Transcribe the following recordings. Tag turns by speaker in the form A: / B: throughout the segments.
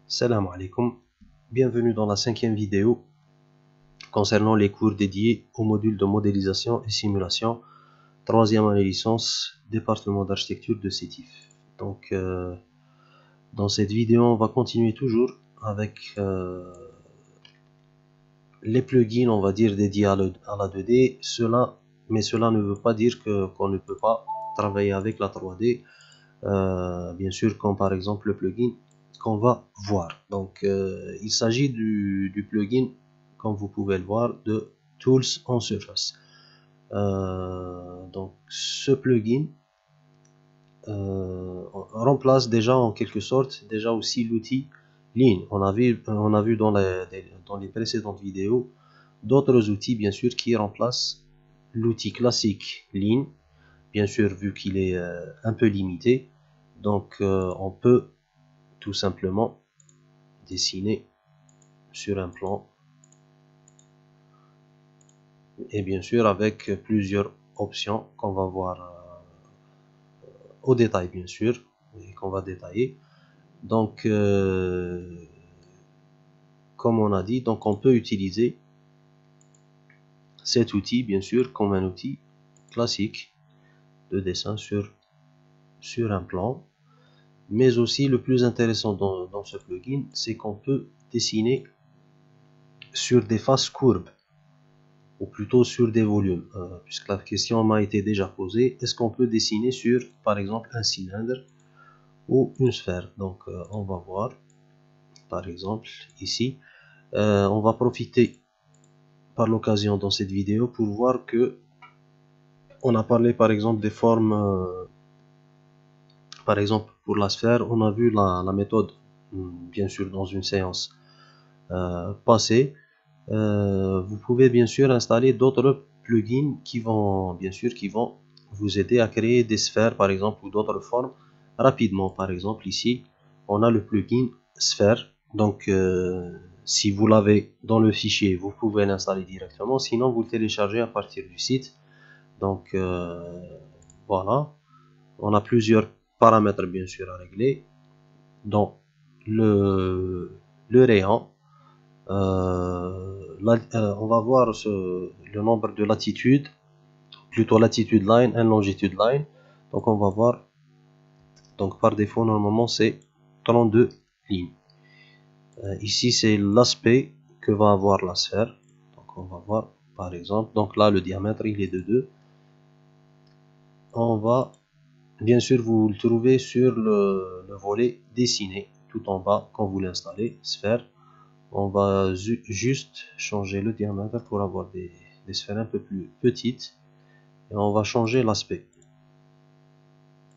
A: Salam alaikum, bienvenue dans la 5e vidéo concernant les cours dédiés au module de modélisation et simulation, 3e année licence, département d'architecture de Sétif. Donc, dans cette vidéo, on va continuer toujours avec les plugins, on va dire, dédiés à la 2D. Mais cela ne veut pas dire qu'on ne peut pas travailler avec la 3D, bien sûr, comme par exemple le plugin qu'on va voir. Donc, il s'agit du plugin, comme vous pouvez le voir, de Tools on Surface. Donc, ce plugin remplace déjà en quelque sorte déjà aussi l'outil Lean. On a vu dans les précédentes vidéos d'autres outils, bien sûr, qui remplacent l'outil classique Lean, bien sûr, vu qu'il est un peu limité. Donc, on peut tout simplement dessiner sur un plan, et bien sûr avec plusieurs options qu'on va voir au détail, bien sûr, et qu'on va détailler. Donc, comme on a dit, donc on peut utiliser cet outil, bien sûr, comme un outil classique de dessin sur un plan. Mais aussi, le plus intéressant dans ce plugin, c'est qu'on peut dessiner sur des faces courbes, ou plutôt sur des volumes, puisque la question m'a été déjà posée, est-ce qu'on peut dessiner sur, par exemple, un cylindre ou une sphère? Donc, on va voir, par exemple, ici, on va profiter par l'occasion dans cette vidéo pour voir que on a parlé, par exemple, des formes, par exemple, pour la sphère, on a vu la méthode, bien sûr, dans une séance passée. Vous pouvez bien sûr installer d'autres plugins qui vont vous aider à créer des sphères, par exemple, ou d'autres formes rapidement. Par exemple, ici, on a le plugin sphère. Donc, si vous l'avez dans le fichier, vous pouvez l'installer directement. Sinon, vous le téléchargez à partir du site. Donc, voilà. On a plusieurs paramètres, bien sûr, à régler. Donc, le rayon. On va voir le nombre de latitudes, plutôt latitude line et longitude line. Donc on va voir, donc par défaut normalement c'est 32 lignes. Ici c'est l'aspect que va avoir la sphère. Donc on va voir par exemple, donc là le diamètre il est de 2. On va bien sûr vous le trouvez sur le volet dessiné tout en bas quand vous l'installez, sphère. On va juste changer le diamètre pour avoir des sphères un peu plus petites. Et on va changer l'aspect.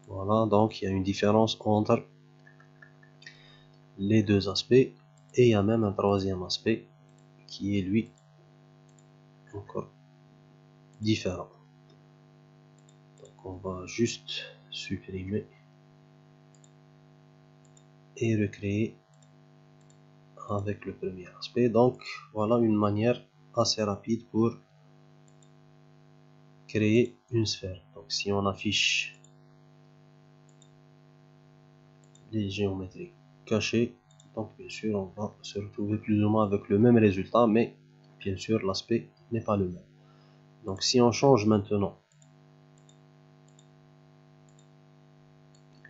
A: Voilà, donc il y a une différence entre les deux aspects. Et il y a même un troisième aspect qui est lui encore différent. Donc on va juste supprimer et recréer avec le premier aspect. Donc voilà une manière assez rapide pour créer une sphère. Donc si on affiche les géométries cachées, donc bien sûr on va se retrouver plus ou moins avec le même résultat, mais bien sûr l'aspect n'est pas le même. Donc si on change maintenant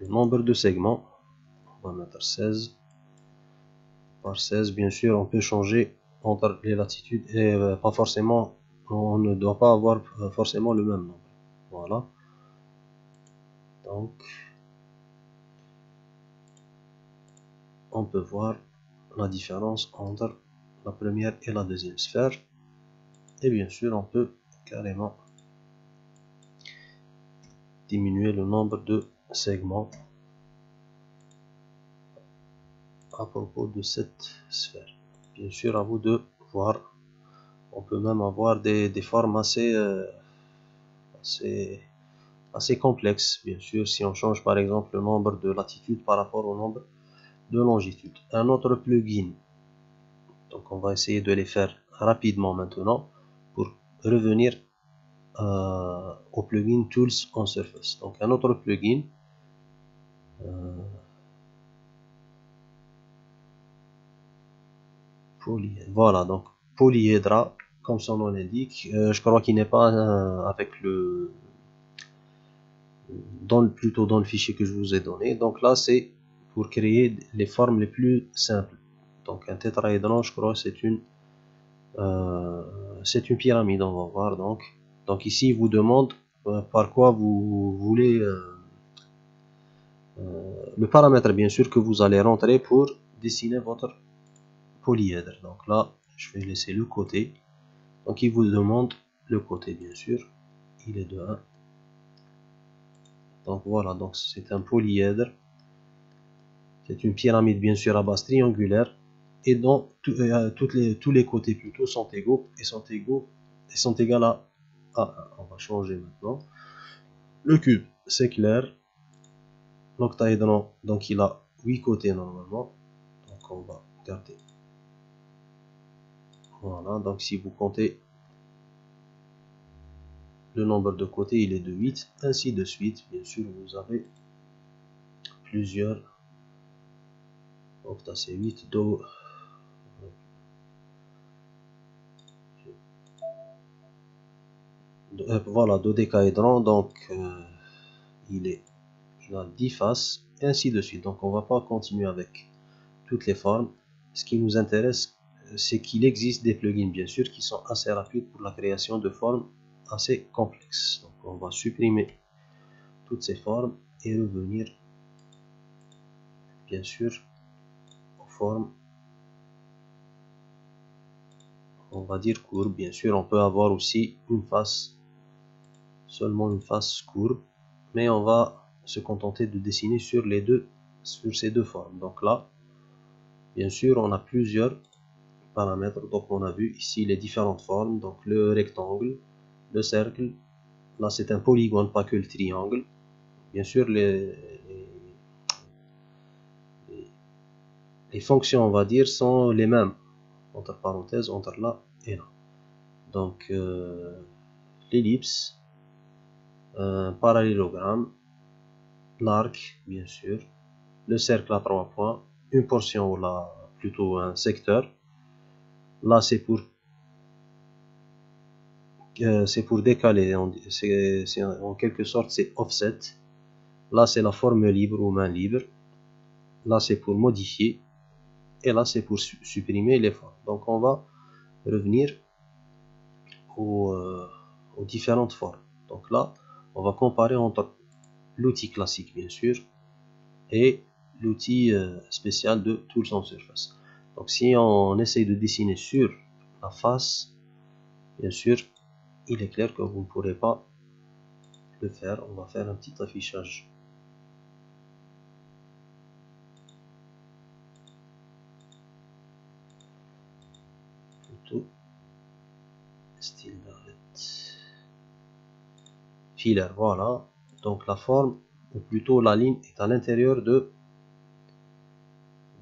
A: le nombre de segments, on va mettre 16 par 16, bien sûr on peut changer entre les latitudes et pas forcément, on ne doit pas avoir forcément le même nombre. Voilà, donc on peut voir la différence entre la première et la deuxième sphère. Et bien sûr on peut carrément diminuer le nombre de segments à propos de cette sphère. Bien sûr à vous de voir. On peut même avoir des formes assez complexes, bien sûr, si on change par exemple le nombre de latitudes par rapport au nombre de longitudes. Un autre plugin, donc on va essayer de les faire rapidement maintenant pour revenir au plugin Tools on Surface. Donc un autre plugin, Voilà, donc polyhédra, comme son nom l'indique. Je crois qu'il n'est pas avec plutôt dans le fichier que je vous ai donné. Donc là, c'est pour créer les formes les plus simples. Donc un tétraédron, je crois, c'est une pyramide, on va voir. Donc ici, il vous demande par quoi vous voulez le paramètre, bien sûr, que vous allez rentrer pour dessiner votre polyèdre. Donc là, je vais laisser le côté. Donc il vous demande le côté, bien sûr. Il est de 1. Donc voilà, donc c'est un polyèdre. C'est une pyramide, bien sûr, à base triangulaire. Et dont tous les côtés plutôt sont égaux et sont égaux à 1. On va changer maintenant. Le cube, c'est clair. L'octaédron, donc il a 8 côtés normalement. Donc on va garder. Voilà, donc si vous comptez le nombre de côtés, il est de 8, ainsi de suite. Bien sûr, vous avez plusieurs. Donc là, c'est 8 do. Voilà, dodécaédron. Donc il a 10 faces, et ainsi de suite. Donc on va pas continuer avec toutes les formes. Ce qui nous intéresse, c'est qu'il existe des plugins, bien sûr, qui sont assez rapides pour la création de formes assez complexes. Donc on va supprimer toutes ces formes et revenir, bien sûr, aux formes, on va dire courbe. Bien sûr, on peut avoir aussi une face, seulement une face courbe, mais on va se contenter de dessiner sur ces deux formes. Donc là, bien sûr, on a plusieurs paramètres. Donc on a vu ici les différentes formes. Donc le rectangle, le cercle. Là, c'est un polygone, pas que le triangle. Bien sûr, les fonctions, on va dire, sont les mêmes, entre parenthèses, entre là et là. Donc, l'ellipse, un parallélogramme, l'arc, bien sûr, le cercle à 3 points, une portion, ou là, plutôt un secteur. Là, c'est pour décaler, en quelque sorte, c'est offset. Là, c'est la forme libre ou main libre. Là, c'est pour modifier. Et là, c'est pour supprimer les formes. Donc, on va revenir aux différentes formes. Donc là, on va comparer entre l'outil classique, bien sûr, et l'outil spécial de Tools on Surface. Donc, si on essaye de dessiner sur la face, bien sûr, il est clair que vous ne pourrez pas le faire. On va faire un petit affichage. Plutôt style d'arrêt. Filaire, voilà. Donc la forme, ou plutôt la ligne, est à l'intérieur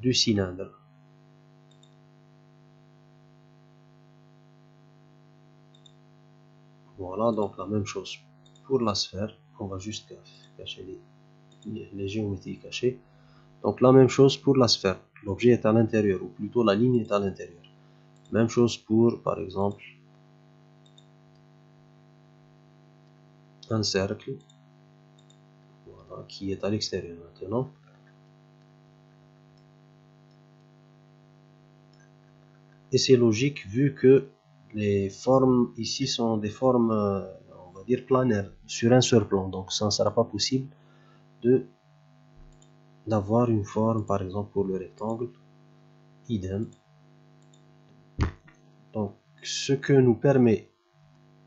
A: du cylindre. Voilà, donc la même chose pour la sphère. On va juste cacher les géométries cachées. Donc la même chose pour la sphère. L'objet est à l'intérieur, ou plutôt la ligne est à l'intérieur. Même chose pour, par exemple, un cercle. Voilà, qui est à l'extérieur maintenant. Et c'est logique vu que les formes ici sont des formes, on va dire, planaires, sur un seul plan. Donc ça ne sera pas possible d'avoir une forme, par exemple pour le rectangle, idem. Donc ce que nous permet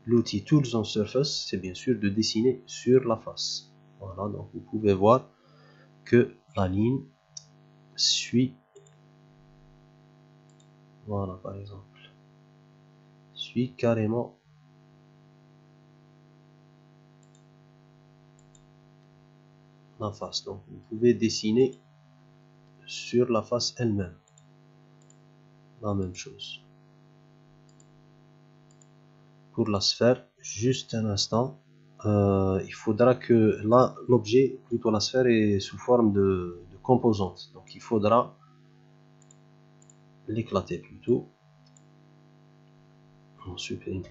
A: l'outil Tools on Surface, c'est bien sûr de dessiner sur la face. Voilà, donc vous pouvez voir que la ligne suit, voilà par exemple, suit carrément la face. Donc vous pouvez dessiner sur la face elle-même. La même chose. Pour la sphère, juste un instant. Il faudra que là, l'objet, plutôt la sphère, est sous forme de composante. Donc il faudra l'éclater plutôt. On supprime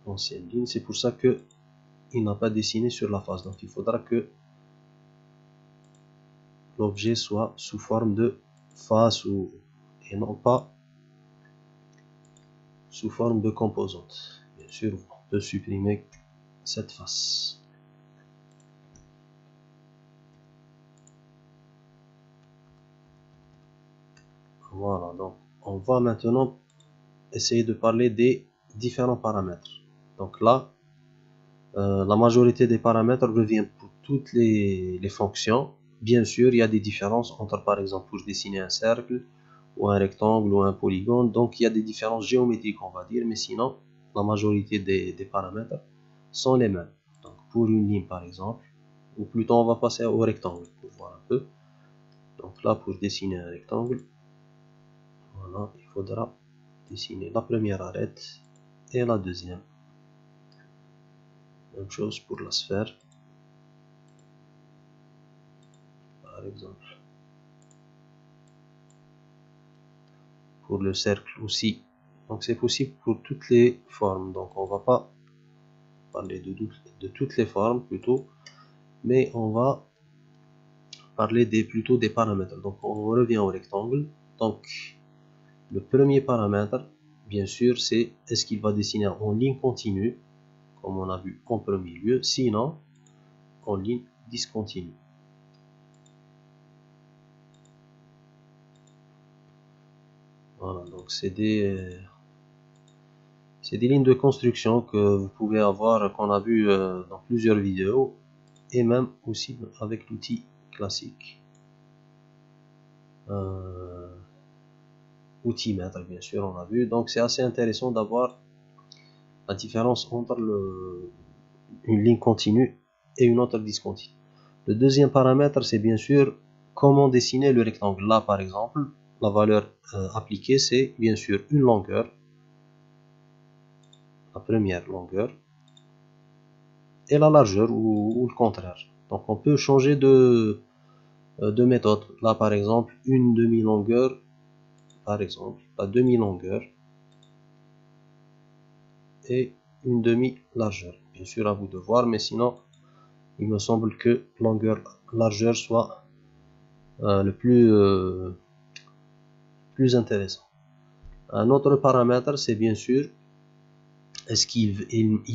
A: l'ancienne ligne. C'est pour ça que il n'a pas dessiné sur la face. Donc il faudra que l'objet soit sous forme de face et non pas sous forme de composante. Bien sûr, on peut supprimer cette face. Voilà, donc on va maintenant essayer de parler des différents paramètres. Donc là, la majorité des paramètres revient pour toutes les fonctions. Bien sûr, il y a des différences entre, par exemple, pour dessiner un cercle, ou un rectangle, ou un polygone. Donc, il y a des différences géométriques, on va dire, mais sinon, la majorité des paramètres sont les mêmes. Donc, pour une ligne, par exemple, ou plutôt, on va passer au rectangle pour voir un peu. Donc là, pour dessiner un rectangle, voilà, il faudra dessiner la première arête et la deuxième. Même chose pour la sphère, par exemple. Pour le cercle aussi. Donc c'est possible pour toutes les formes. Donc on va pas parler de toutes les formes plutôt, mais on va parler plutôt des paramètres. Donc on revient au rectangle. Donc le premier paramètre, bien sûr, c'est est-ce qu'il va dessiner en ligne continue, comme on a vu en premier lieu, sinon en ligne discontinue. Voilà, donc c'est des lignes de construction que vous pouvez avoir, qu'on a vu dans plusieurs vidéos, et même aussi avec l'outil classique. Outil-mètre, bien sûr, on a vu. Donc c'est assez intéressant d'avoir la différence entre une ligne continue et une autre discontinue. Le deuxième paramètre, c'est bien sûr comment dessiner le rectangle. Là, par exemple, la valeur appliquée, c'est bien sûr une longueur, la première longueur, et la largeur ou le contraire. Donc on peut changer de méthode. Là, par exemple, une demi-longueur, par exemple, la demi-longueur et une demi-largeur. Bien sûr, à vous de voir, mais sinon, il me semble que longueur-largeur soit le plus intéressant. Un autre paramètre, c'est bien sûr, est-ce qu'il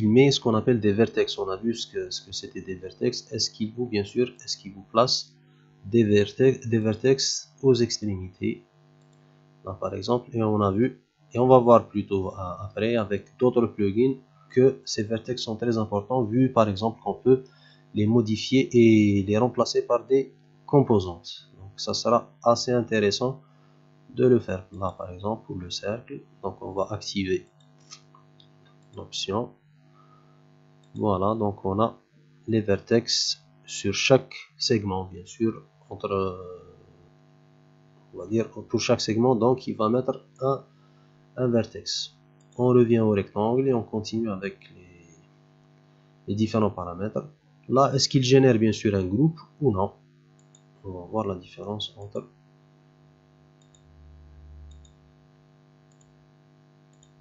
A: met ce qu'on appelle des vertex. On a vu ce que c'était des vertex. Est-ce qu'il vous, bien sûr, est-ce qu'il vous place des vertex aux extrémités. Là, par exemple, et on a vu, et on va voir plutôt après avec d'autres plugins que ces vertex sont très importants, vu par exemple qu'on peut les modifier et les remplacer par des composantes. Donc ça sera assez intéressant de le faire. Là, par exemple, pour le cercle, donc on va activer l'option. Voilà, donc on a les vertex sur chaque segment, bien sûr, entre on va dire pour chaque segment, donc il va mettre un vertex. On revient au rectangle et on continue avec les différents paramètres. Là, est-ce qu'il génère bien sûr un groupe ou non? On va voir la différence entre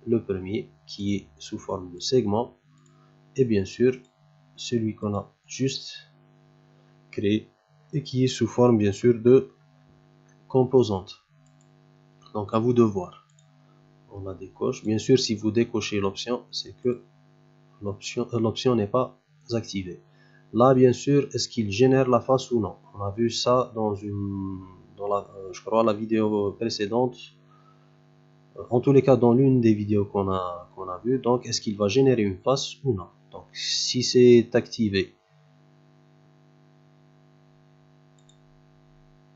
A: le premier qui est sous forme de segment et bien sûr celui qu'on a juste créé et qui est sous forme bien sûr de composante. Donc à vous de voir. On a des coches. Bien sûr, si vous décochez l'option, c'est que l'option n'est pas activée. Là, bien sûr, est-ce qu'il génère la face ou non? On a vu ça dans je crois, la vidéo précédente. En tous les cas, dans l'une des vidéos qu'on a vu. Donc, est-ce qu'il va générer une face ou non? Donc, si c'est activé,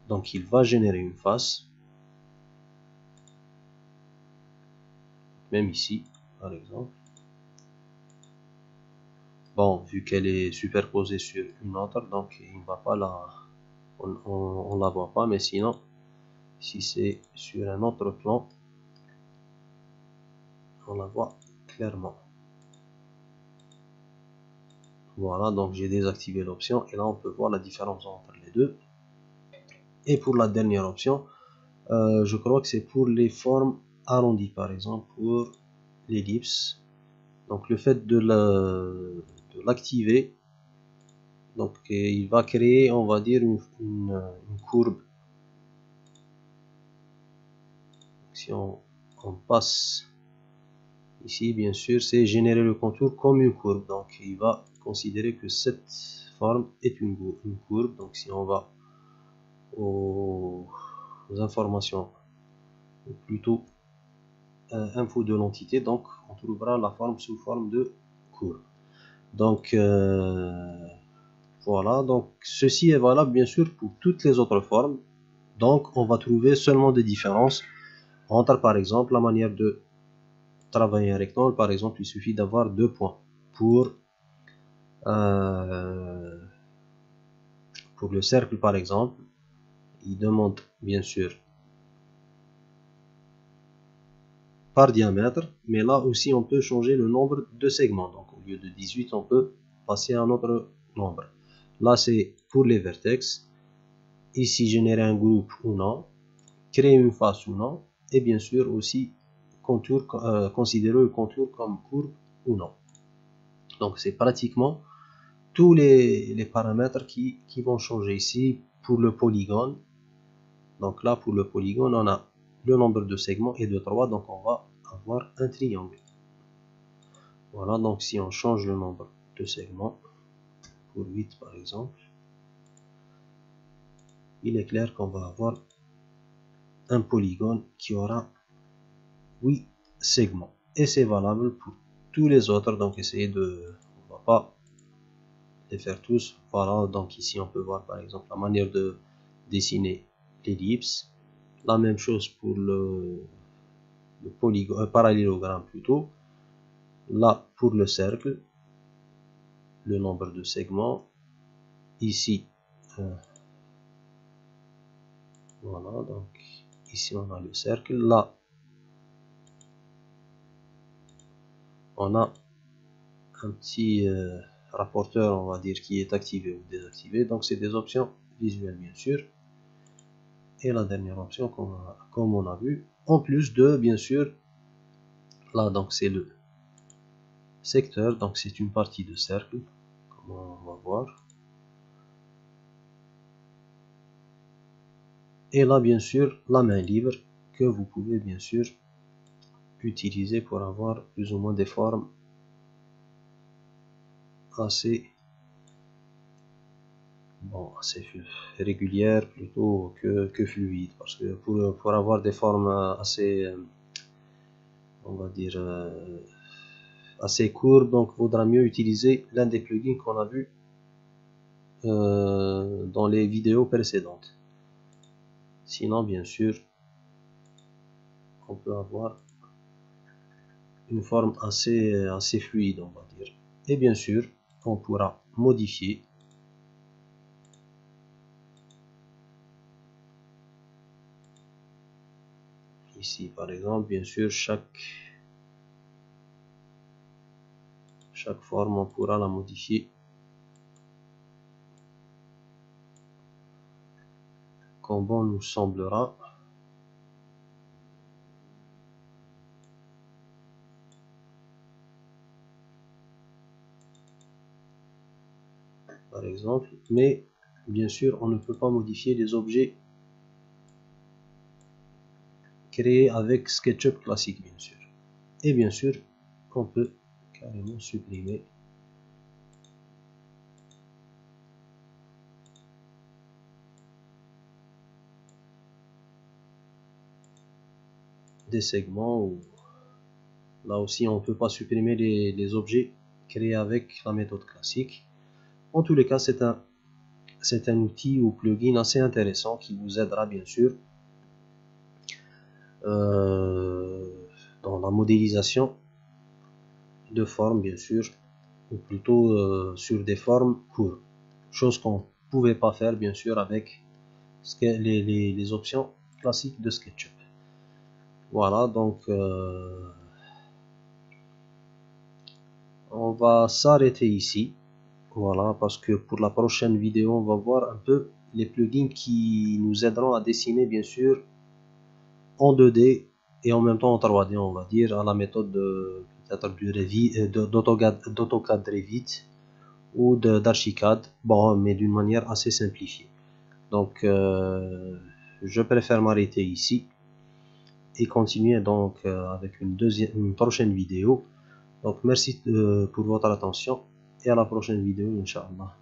A: donc il va générer une face. Même ici, par exemple. Bon, vu qu'elle est superposée sur une autre, donc il ne va pas on la voit pas, mais sinon, si c'est sur un autre plan, on la voit clairement. Voilà, donc j'ai désactivé l'option et là on peut voir la différence entre les deux. Et pour la dernière option, Je crois que c'est pour les formes arrondies, par exemple pour l'ellipse. Donc le fait de l'activer, donc il va créer, on va dire, une courbe. Si on passe ici, bien sûr, c'est générer le contour comme une courbe. Donc il va considérer que cette forme est une courbe. Donc si on va aux informations, ou plutôt info de l'entité, donc on trouvera la forme sous forme de courbe. Donc voilà, donc ceci est valable bien sûr pour toutes les autres formes. Donc on va trouver seulement des différences entre, par exemple, la manière de travailler un rectangle. Par exemple, il suffit d'avoir 2 points pour le cercle. Par exemple, il demande bien sûr par diamètre, mais là aussi on peut changer le nombre de segments. Donc au lieu de 18, on peut passer à un autre nombre. Là c'est pour les vertex. Ici générer un groupe ou non, créer une face ou non, et bien sûr aussi contour, considérer le contour comme courbe ou non. Donc c'est pratiquement tous les paramètres qui vont changer ici. Pour le polygone, donc là pour le polygone on a le nombre de segments est de 3, donc on va avoir un triangle. Voilà, donc si on change le nombre de segments pour 8 par exemple, il est clair qu'on va avoir un polygone qui aura 8 segments. Et c'est valable pour tous les autres, donc essayez de... on va pas les faire tous. Voilà, donc ici on peut voir par exemple la manière de dessiner l'ellipse. La même chose pour le polygone, parallélogramme plutôt. Là pour le cercle, le nombre de segments. Ici, voilà, donc ici on a le cercle. Là, on a un petit rapporteur, on va dire, qui est activé ou désactivé. Donc c'est des options visuelles bien sûr. Et la dernière option, comme on a vu, en plus de bien sûr, là donc c'est le secteur, donc c'est une partie de cercle, comme on va voir. Et là bien sûr la main libre que vous pouvez bien sûr utiliser pour avoir plus ou moins des formes assez assez régulières plutôt que fluides, parce que pour avoir des formes assez on va dire assez courbes, donc vaudra mieux utiliser l'un des plugins qu'on a vu dans les vidéos précédentes. Sinon bien sûr on peut avoir une forme assez fluide, on va dire. Et bien sûr on pourra modifier ici par exemple, bien sûr chaque forme on pourra la modifier comme bon nous semblera. Par exemple, mais bien sûr on ne peut pas modifier les objets créés avec SketchUp classique bien sûr. Et bien sûr on peut carrément supprimer des segments, ou là aussi on ne peut pas supprimer les objets créés avec la méthode classique. En tous les cas c'est un outil ou plugin assez intéressant qui vous aidera bien sûr dans la modélisation de formes bien sûr, ou plutôt sur des formes courbes, chose qu'on ne pouvait pas faire bien sûr avec les options classiques de SketchUp. Voilà, donc on va s'arrêter ici. Voilà, parce que pour la prochaine vidéo on va voir un peu les plugins qui nous aideront à dessiner bien sûr en 2D et en même temps en 3D, on va dire, à la méthode peut-être d'AutoCAD Revit ou d'Archicad, bon, mais d'une manière assez simplifiée. Donc, je préfère m'arrêter ici et continuer donc avec une prochaine vidéo. Donc, merci pour votre attention et à la prochaine vidéo, Inch'Allah.